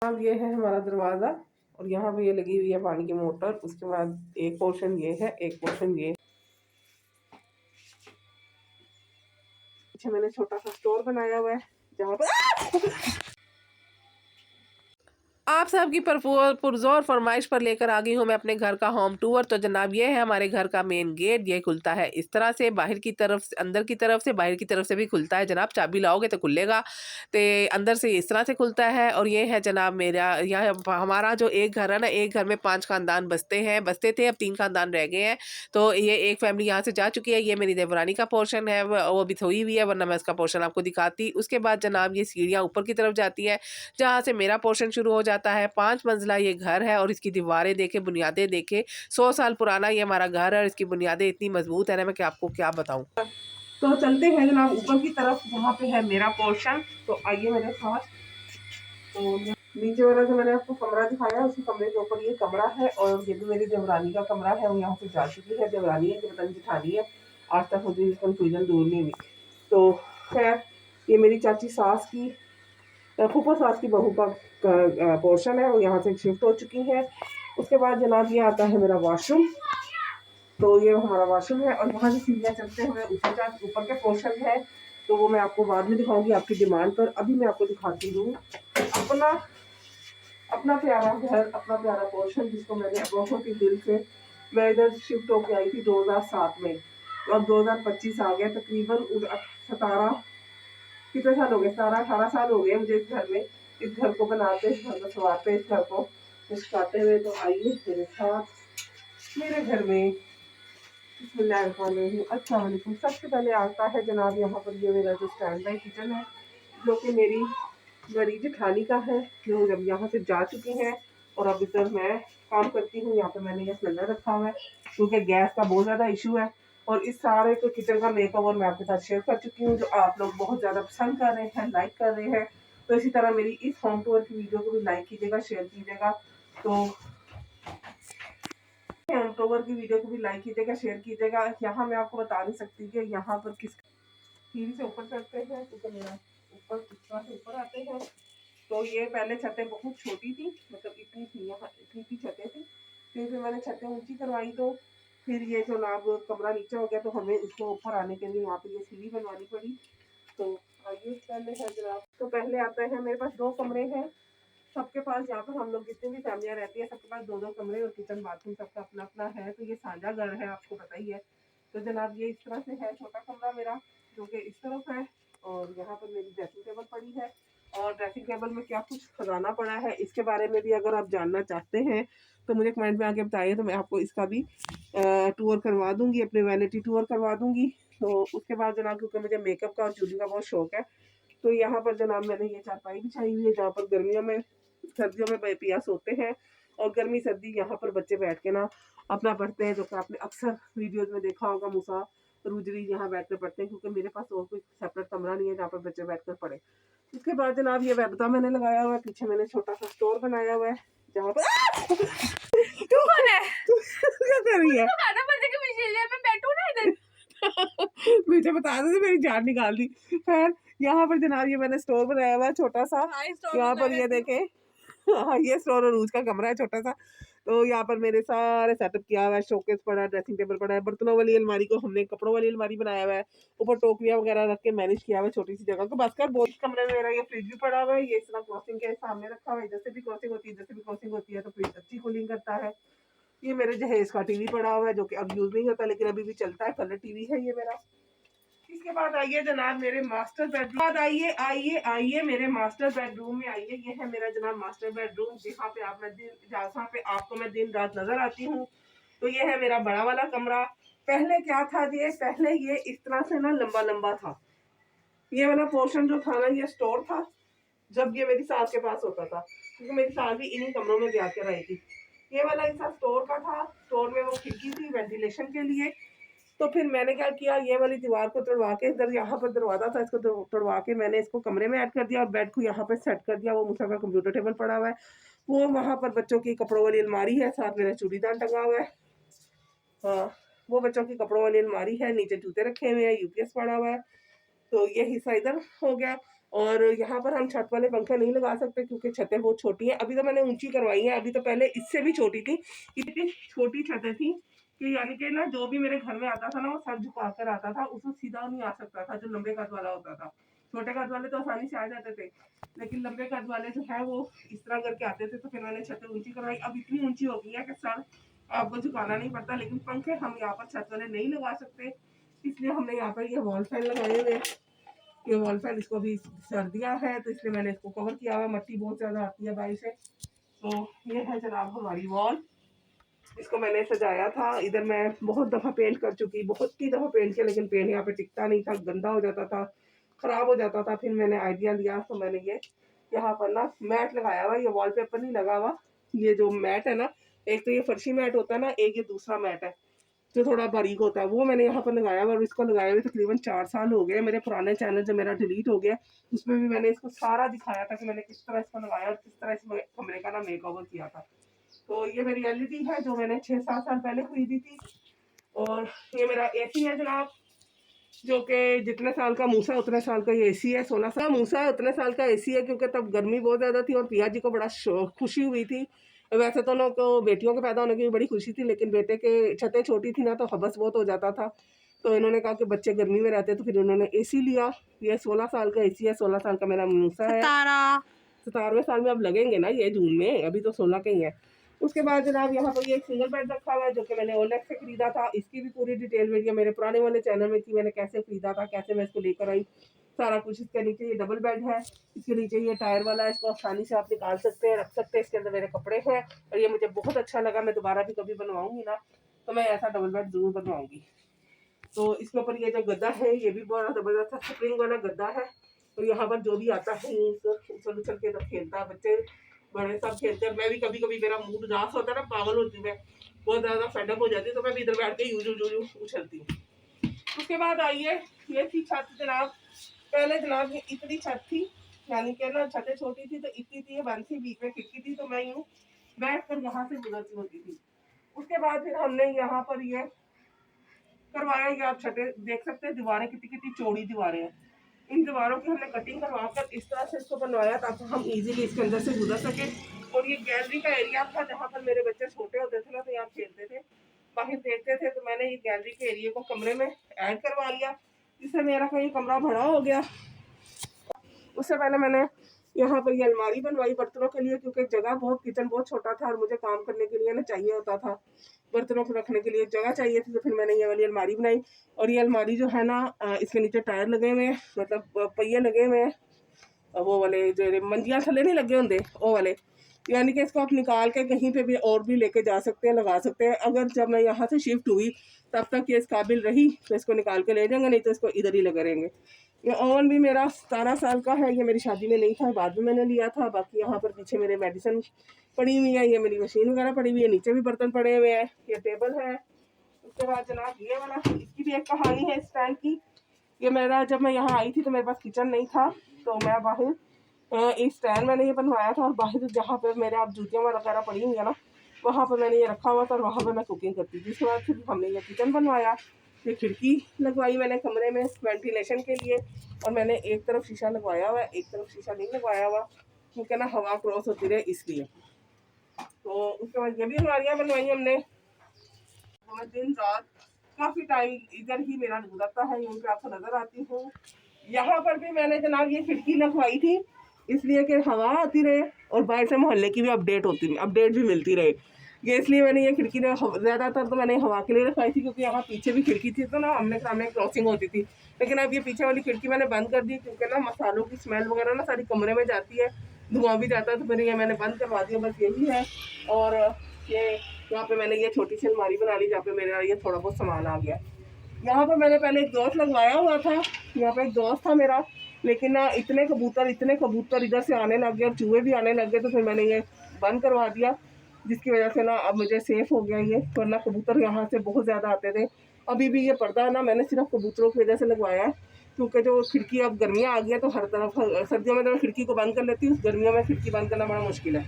अब ये है हमारा दरवाज़ा और यहाँ पे ये लगी हुई है पानी की मोटर। उसके बाद एक पोर्शन ये है, एक पोर्शन ये। पीछे मैंने छोटा सा स्टोर बनाया हुआ है जहाँ पर आप सबकी पुरजोर फरमाइश पर लेकर आ गई हूँ मैं अपने घर का होम टूर। तो जनाब ये है हमारे घर का मेन गेट। ये खुलता है इस तरह से, बाहर की तरफ से, अंदर की तरफ से, बाहर की तरफ से भी खुलता है जनाब। चाबी लाओगे तो खुलेगा। तो अंदर से इस तरह से खुलता है। और ये है जनाब मेरा, यह हमारा जो एक घर है ना, एक घर में 5 खानदान बसते थे, अब 3 खानदान रह गए हैं। तो ये एक फैमिली यहाँ से जा चुकी है। ये मेरी देवरानी का पोर्शन है, वो भी सोई हुई है, वरना मैं उसका पोर्शन आपको दिखाती। उसके बाद जनाब ये सीढ़ियाँ ऊपर की तरफ जाती है जहाँ से मेरा पोर्शन शुरू हो जाता है। 5 मंजिला ये घर है और इसकी दीवारें देखे, बुनियादें देखे, 100 साल पुराना ये हमारा घर है और इसकी बुनियादें इतनी मजबूत है ना, मैं आपको क्या बताऊं। तो चलते हैं जनाब ऊपर की तरफ जहाँ पे है मेरा पोर्शन। तो आइए मेरे साथ। तो नीचे वाला जो मैंने आपको कमरा दिखाया, उसी कमरे के ऊपर ये कमरा है और ये भी मेरी देवरानी का कमरा है। वो यहाँ से जा चुकी है, देवरानी है कि पता नहीं जेठानी है, आज तक मुझे कंफ्यूजन दूर नहीं हुई। तो खैर ये मेरी चाची सास की, फूफा सास की बहू का पोर्शन है, वो यहाँ से शिफ्ट हो चुकी है। उसके बाद जनाब ये आता है मेरा वॉशरूम। तो ये हमारा वॉशरूम है और वहाँ से सीढ़ियाँ चलते हुए ऊपर के पोर्शन है। तो वो मैं आपको बाद में दिखाऊंगी आपकी डिमांड पर। अभी मैं आपको दिखाती हूँ अपना अपना प्यारा घर, अपना प्यारा पोर्शन, जिसको मैंने बहुत ही दिल से, मैं इधर शिफ्ट होकर आई थी 2007 में। तो अब 2025 आ गया, तकरीबन 17 कितने साल हो गए, 17-18 साल हो गए मुझे इस घर में, इस घर को बनाते, इस घर को सवारते, इस घर को मुस्काते हुए। तो आइए मेरे साथ मेरे घर में। अस्सलाम वालेकुम। सबसे पहले आता है जनाब यहाँ पर ये मेरा जो स्टैंड बाई किचन है, जो कि मेरी बड़ी जेठानी का है, जो जब यहाँ से जा चुकी हैं और अब इधर मैं काम करती हूँ। यहाँ पे मैंने ये सिलेंडर रखा हुआ है क्योंकि गैस का बहुत ज़्यादा इशू है। और इस सारे को किचन का मेकओवर मैं आपके साथ शेयर कर चुकी हूँ, जो आप लोग बहुत ज़्यादा पसंद कर रहे हैं, लाइक कर रहे हैं। तो इसी तरह मेरी इस होम टूर की वीडियो को भी लाइक कीजिएगा, शेयर कीजिएगा। तो होम टूर की वीडियो को भी लाइक कीजिएगा, शेयर कीजिएगा। यहाँ मैं आपको बता नहीं सकती कि यहाँ पर किस सीढ़ी से ऊपर चढ़ते हैं, क्योंकि मेरा ऊपर इस तरह से ऊपर आते हैं। तो ये पहले छतें बहुत छोटी थी, मतलब इतनी थी, यहाँ इतनी की छतें थी। फिर मैंने छतें ऊंची करवाई, तो फिर ये जो नाब कमरा नीचे हो गया, तो हमें इसको ऊपर आने के लिए यहाँ पे ये सीढ़ी बनवानी पड़ी। तो आइए पहले है जनाब, तो पहले आता है मेरे पास 2 कमरे हैं। सबके पास यहाँ पर हम लोग जितनी भी फैमिलियाँ रहती है, सबके पास 2-2 कमरे और किचन बाथरूम सबका अपना अपना है। तो ये साझा घर है, आपको पता ही है। तो जनाब ये इस तरह से है छोटा कमरा मेरा, जो कि इस तरफ है। और यहाँ पर मेरी ड्रेसिंग टेबल पड़ी है और ड्रेसिंग टेबल में क्या कुछ खजाना पड़ा है, इसके बारे में भी अगर आप जानना चाहते हैं तो मुझे कमेंट में आके बताइए, तो मैं आपको इसका भी टूर करवा दूंगी, अपने वैनिटी टूर करवा दूंगी। तो उसके बाद जनाब, क्योंकि मुझे मेकअप का और ज्वेलरी का बहुत शौक है, तो यहाँ पर जनाब मैंने ये चारपाई बिछाई हुई है, जहाँ पर गर्मियों में, सर्दियों में पिया सोते हैं और गर्मी सर्दी यहाँ पर बच्चे बैठ के ना अपना पढ़ते हैं, जो कि आपने अक्सर वीडियोज में देखा होगा। मूसा रूजरी यहाँ बैठ कर पढ़ते हैं, क्योंकि मेरे पास और कोई सेपरेट कमरा नहीं है जहाँ पर बच्चे बैठ कर पढ़े। उसके बाद जनाब ये वेबका मैंने लगाया हुआ है, पीछे मैंने छोटा सा स्टोर बनाया हुआ है जहाँ पर तू कौन है? क्या कर रही है? मैं बैठूं ना इधर। मुझे बता दो, मेरी जान निकाल दी। खैर यहाँ पर जनाब ये मैंने स्टोर बनाया हुआ है छोटा सा। यहाँ पर ये देखें, हाँ ये स्टोर और रूज का कमरा है छोटा सा। तो यहाँ पर मेरे सारे सेटअप किया हुआ है, शोकेस पड़ा है, ड्रेसिंग टेबल पड़ा है, बर्तनों वाली अलमारी को हमने कपड़ों वाली अलमारी बनाया हुआ है, ऊपर टोकरियाँ वगैरह रख के मैनेज किया हुआ है छोटी सी जगह को। बस कर बहुत कमरे में मेरा ये फ्रिज भी पड़ा हुआ है, ये इस तरह क्रॉसिंग के सामने रखा हुआ है, इधर से भी क्रॉसिंग होती है, इधर से भी क्रॉसिंग होती है, तो फ्रिज अच्छी कूलिंग करता है। ये मेरे जहेज का टीवी पड़ा हुआ है, जो कि अब यूज नहीं होता, लेकिन अभी भी चलता है, कलर टीवी है ये मेरा। इसके बाद आइए जनाब मेरे मास्टर बेडरूम, बाद आइए आइए आइए मेरे मास्टर बेडरूम में आइए। ये है मेरा जनाब मास्टर बेडरूम, जहाँ पे आपको मैं दिन रात नजर आती हूँ। तो ये है मेरा बड़ा वाला कमरा। पहले क्या था, ये पहले ये इस तरह से ना लंबा लंबा था। ये वाला पोर्शन जो था ना, ये स्टोर था जब ये मेरी सास के पास होता था, क्योंकि मेरी सास भी इन्हीं कमरों में ब्याह के रही थी। ये वाला हिस्सा स्टोर का था, स्टोर में वो खिड़की थी वेंटिलेशन के लिए। तो फिर मैंने क्या किया, ये वाली दीवार को तोड़वा के, इधर यहाँ पर दरवाजा था, इसको तोड़वा के मैंने इसको कमरे में ऐड कर दिया और बेड को यहाँ पर सेट कर दिया। वो मुझसे कंप्यूटर टेबल पड़ा हुआ है, वो वहाँ पर बच्चों की कपड़ों वाली अलमारी है, साथ मेरा चूड़ीदार टंगा हुआ है। हाँ वो बच्चों की कपड़ों वाली अलमारी है, नीचे जूते रखे हुए हैं, यूपीएस पड़ा हुआ है। तो ये हिस्सा इधर हो गया। और यहाँ पर हम छत वाले पंखे नहीं लगा सकते क्योंकि छतें बहुत छोटी हैं। अभी तो मैंने ऊंची करवाई है, अभी तो पहले इससे भी छोटी थी। इतनी छोटी छतें थी कि यानी कि ना जो भी मेरे घर में आता था ना वो सर झुका कर आता था, उसको सीधा नहीं आ सकता था जो लंबे कद वाला होता था। छोटे कद वाले तो आसानी से आ जाते थे, लेकिन लंबे कद वाले जो है वो इस तरह करके आते थे। तो फिर मैंने छतें ऊंची करवाई। अब इतनी ऊंची हो गई है कि सर आपको झुकाना नहीं पड़ता। लेकिन पंखे हम यहाँ पर छत वाले नहीं लगा सकते, इसलिए हमने यहाँ पर ये वॉल फैन लगाए हुए। ये वॉल फैन इसको भी सर्दियाँ है तो इसलिए मैंने इसको कवर किया हुआ। मट्टी बहुत ज़्यादा आती है बाहर से। तो ये है जनाब हमारी वॉल। इसको मैंने सजाया था। इधर मैं बहुत दफ़ा पेंट कर चुकी, बहुत ही दफ़ा पेंट किया, लेकिन पेंट यहाँ पे टिकता नहीं था, गंदा हो जाता था, ख़राब हो जाता था। फिर मैंने आइडिया लिया तो मैंने ये यहाँ पर ना मैट लगाया हुआ। ये वॉलपेपर नहीं लगा हुआ। ये जो मैट है ना, एक तो ये फर्शी मैट होता है ना, एक ये दूसरा मैट है जो थोड़ा बारीक होता है, वो मैंने यहाँ पर लगाया हुआ। और इसको लगाए हुए तकरीबन 4 साल हो गए। मेरे पुराने चैनल जो मेरा डिलीट हो गया उसमें भी मैंने इसको सारा दिखाया था कि मैंने किस तरह इसको लगाया और किस तरह इस कमरे का ना मेक ओवर किया था। तो ये मेरी एलईडी है जो मैंने 6-7 साल पहले खरीदी थी। और ये मेरा एसी है जनाब, जो कि जितने साल का मूसा है उतने साल का ये एसी है। 16 साल मूसा है उतने साल का एसी है, क्योंकि तब गर्मी बहुत ज़्यादा थी और पिया जी को बड़ा खुशी हुई थी। वैसे तो उनको बेटियों के पैदा होने की भी बड़ी खुशी थी, लेकिन बेटे के छतें छोटी थी ना तो हबस बहुत हो जाता था। तो इन्होंने कहा कि बच्चे गर्मी में रहते, तो फिर इन्होंने एसी लिया। ये 16 साल का एसी है। 16 साल का मेरा मूसा है। 17वें साल में अब लगेंगे ना ये जून में, अभी तो 16 के ही है। उसके बाद जनाब यहाँ पर ये एक सिंगल बेड रखा हुआ है जो कि मैंने ओलेक्स से खरीदा था। इसकी भी पूरी डिटेल वीडियो मेरे पुराने वाले चैनल में थी, मैंने कैसे खरीदा था, कैसे मैं इसको लेकर आई, सारा कुछ। इसके नीचे ये डबल बेड है, इसके नीचे ये टायर वाला है, इसको आसानी से आप निकाल सकते हैं, रख सकते हैं। इसके अंदर मेरे कपड़े हैं और ये मुझे बहुत अच्छा लगा। मैं दोबारा भी कभी बनवाऊंगी ना तो मैं ऐसा डबल बेड जरूर बनवाऊंगी। तो इसके ऊपर ये जो गद्दा है ये भी बहुत ज़बरदस्त स्प्रिंग वाला गद्दा है। और यहाँ पर जो भी आता है उछल उछल के सब खेलता है, बच्चे बड़े सब खेलते हैं। मैं भी कभी कभी मेरा मूड उदास होता है ना, पागल होती हूँ मैं, बहुत ज़्यादा फेडअप हो जाती है, तो मैं भी इधर बैठ के यूं उछलती हूँ। उसके बाद आइए, ये थी छत जनाब। पहले जनाब ये इतनी छत थी, यानी कि ना छतें छोटी थी तो इतनी थी, बंद थी, बीच में खिड़की थी, तो मैं यूँ बैठ कर यहाँ से गुजरती होती थी। उसके बाद फिर हमने यहाँ पर ये करवाया। ये आप छतें देख सकते हैं, दीवारें कितनी कितनी चौड़ी दीवारें हैं। इन दीवारों की हमने कटिंग करवा कर इस तरह से इसको बनवाया ताकि हम इजीली इसके अंदर से गुजर सके। और ये गैलरी का एरिया था जहाँ पर मेरे बच्चे छोटे होते थे ना, तो यहाँ खेलते थे, बाहर देखते थे। तो मैंने ये गैलरी के एरिया को कमरे में ऐड करवा लिया, जिससे मेरा कहीं कमरा बड़ा हो गया। उससे पहले मैंने यहाँ पर ये अलमारी बनवाई बर्तनों के लिए, क्योंकि जगह बहुत, किचन बहुत छोटा था और मुझे काम करने के लिए ना चाहिए होता था, बर्तनों को रखने के लिए जगह चाहिए थी। तो फिर मैंने ये वाली अलमारी बनाई। और ये अलमारी जो है ना, इसके नीचे टायर लगे हुए हैं, मतलब पहिए लगे हुए हैं, वो वाले जो मंजियाँ थले नहीं लगे होंगे वो वाले, यानी कि इसको आप निकाल के कहीं पे भी और भी लेके जा सकते हैं, लगा सकते हैं। अगर जब मैं यहाँ से शिफ्ट हुई तब तक ये इस काबिल रही तो इसको निकाल के ले जाएंगे, नहीं तो इसको इधर ही लगे रहेंगे। ये ओवन भी मेरा 17 साल का है। ये मेरी शादी में नहीं था, बाद में मैंने लिया था। बाकी यहाँ पर पीछे मेरे मेडिसिन पड़ी हुई है, ये मेरी मशीन वगैरह पड़ी हुई है, नीचे भी बर्तन पड़े हुए हैं, ये टेबल है। उसके बाद जनाब ये वाला, इसकी भी एक कहानी है स्टैंड की। ये मेरा, जब मैं यहाँ आई थी तो मेरे पास किचन नहीं था, तो मैं बाहर इस स्टैंड मैंने ये बनवाया था। और बाहर जहाँ पे मेरे आप जूतियाँ वगैरह पड़ी हुई है ना, वहाँ पर मैंने ये रखा हुआ था और वहाँ पर मैं कुकिंग करती थी। उसके बाद फिर हमने ये किचन बनवाया। ये खिड़की लगवाई मैंने कमरे में वेंटिलेशन के लिए, और मैंने एक तरफ शीशा लगवाया हुआ है, एक तरफ शीशा नहीं लगवाया हुआ, क्योंकि ना हवा क्रॉस होती रहे इसलिए। तो उसके बाद ये भी अलमारियाँ बनवाई हमने। मैं दिन रात काफ़ी टाइम इधर ही मेरा गुजरता है, यूँ पे आपको नज़र आती हूँ। यहाँ पर भी मैंने जनाब ये खिड़की लगवाई थी, इसलिए कि हवा आती रहे और बाहर से मोहल्ले की भी अपडेट भी मिलती रहे। ये इसलिए मैंने ये खिड़की ज़्यादातर तो मैंने हवा के लिए रखवाई थी, क्योंकि यहाँ पीछे भी खिड़की थी तो ना हमने सामने क्रॉसिंग होती थी। लेकिन अब ये पीछे वाली खिड़की मैंने बंद कर दी, क्योंकि ना मसालों की स्मेल वगैरह ना सारी कमरे में जाती है, धुआं भी जाता है, तो फिर ये मैंने बंद करवा दिया, बस यही है। और ये यहाँ पे मैंने ये छोटी सी अलमारी बना ली जहाँ पे मेरा ये थोड़ा बहुत सामान आ गया। यहाँ पर मैंने पहले एक दोस्त लगवाया हुआ था, यहाँ पे एक दोस्त था मेरा, लेकिन ना इतने कबूतर इधर से आने लग गए और चूहे भी आने लग गए, तो फिर मैंने ये बंद करवा दिया, जिसकी वजह से ना अब मुझे सेफ़ हो गया ये, वरना कबूतर यहाँ से बहुत ज़्यादा आते थे। अभी भी ये पर्दा है ना मैंने सिर्फ कबूतरों की वजह से लगवाया है, क्योंकि जो खिड़की अब गर्मियाँ आ गई है तो हर तरफ, सर्दियों में तो मैं खिड़की को बंद कर लेती हूँ, गर्मियों में खिड़की बंद करना बड़ा मुश्किल है।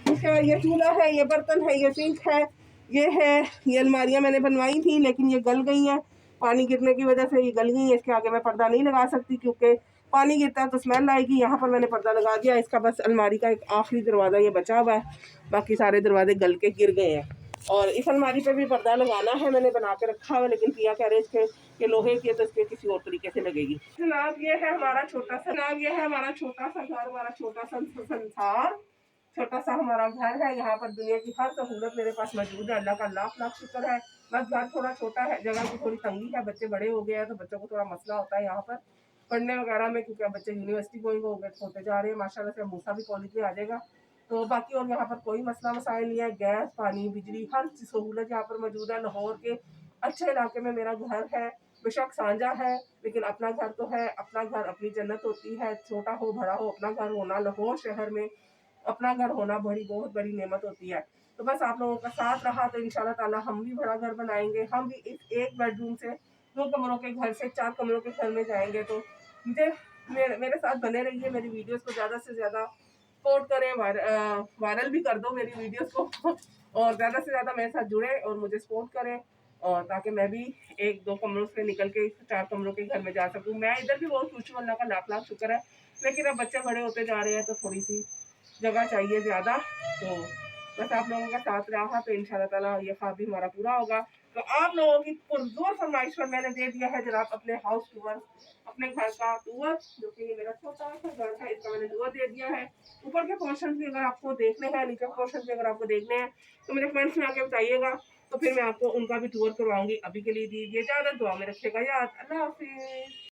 उसके बाद ये चूल्हा है, ये बर्तन है, ये सिंक है, ये है। ये अलमारियाँ मैंने बनवाई थी लेकिन ये गल गई हैं, पानी गिरने की वजह से ये गल गई है। इसके आगे मैं पर्दा नहीं लगा सकती, क्योंकि पानी गिरता है तो स्मेल आएगी। यहाँ पर मैंने पर्दा लगा दिया। इसका बस अलमारी का एक आखिरी दरवाज़ा ये बचा हुआ है, बाकी सारे दरवाजे गल के गिर गए हैं। और इस अलमारी पे भी पर्दा लगाना है, मैंने बना के रखा हुआ, लेकिन पिया कह रहे थे कि लोहे की है तो इसके किसी और तरीके से लगेगी। जनाब ये है हमारा छोटा सा घर, हमारा छोटा सा संसार, छोटा सा हमारा घर है। यहाँ पर दुनिया की हर सहूलत मेरे पास मौजूद है। अल्लाह का लाख लाख शुक्र है। बस घर थोड़ा छोटा है, जगह की थोड़ी तंगी है, बच्चे बड़े हो गए हैं तो बच्चों को थोड़ा मसला होता है यहाँ पर पढ़ने वगैरह में, क्योंकि अब बच्चे यूनिवर्सिटी गोइंग हो गए, होते जा रहे हैं माशाल्लाह से। मूसा भी कॉलेज में आ जाएगा। तो बाकी और यहाँ पर कोई मसला मसाइल नहीं है। गैस, पानी, बिजली, हर सहूलत यहाँ पर मौजूद है। लाहौर के अच्छे इलाके में मेरा घर है, बेशक साझा है, लेकिन अपना घर तो है। अपना घर अपनी जन्नत होती है, छोटा हो बड़ा हो, अपना घर होना लाहौर शहर में, अपना घर होना बहुत बड़ी नेमत होती है। तो बस आप लोगों का साथ रहा तो इंशाल्लाह ताला हम भी बड़ा घर बनाएंगे। हम भी इस एक बेडरूम से 2 कमरों के घर से 4 कमरों के घर में जाएंगे। तो मुझे मेरे साथ बने रहिए, मेरी वीडियोस को ज़्यादा से ज़्यादा सपोर्ट करें, वायरल भी कर दो मेरी वीडियोस को और ज़्यादा से ज़्यादा मेरे साथ जुड़े और मुझे सपोर्ट करें, और ताकि मैं भी 1-2 कमरों से निकल के 4 कमरों के घर में जा सकूँ। मैं इधर भी बहुत खुश हूँ, अल्लाह का लाख लाख शुक्र है। लेकिन अब बच्चे बड़े होते जा रहे हैं तो थोड़ी सी जगह चाहिए ज़्यादा। तो बस आप लोगों का साथ रहा तो इंशाल्लाह ताला ये ख्वाब भी हमारा पूरा होगा। तो आप लोगों की पुरजोर फरमाइश पर मैंने दे दिया है जनाब अपने हाउस टूर, अपने घर का टूर, जो कि मेरा छोटा सा घर है, इसका मैंने टूर दे दिया है। ऊपर के पोर्शन भी अगर आपको देखने हैं, नीचे के पोर्शन भी अगर आपको देखने हैं तो मेरे कमेंट्स में आके बताइएगा, तो फिर मैं आपको उनका भी टूर करवाऊंगी। अभी के लिए दीजिए इजाज़त, दुआ में रखिएगा याद। अल्लाह हाफिज़।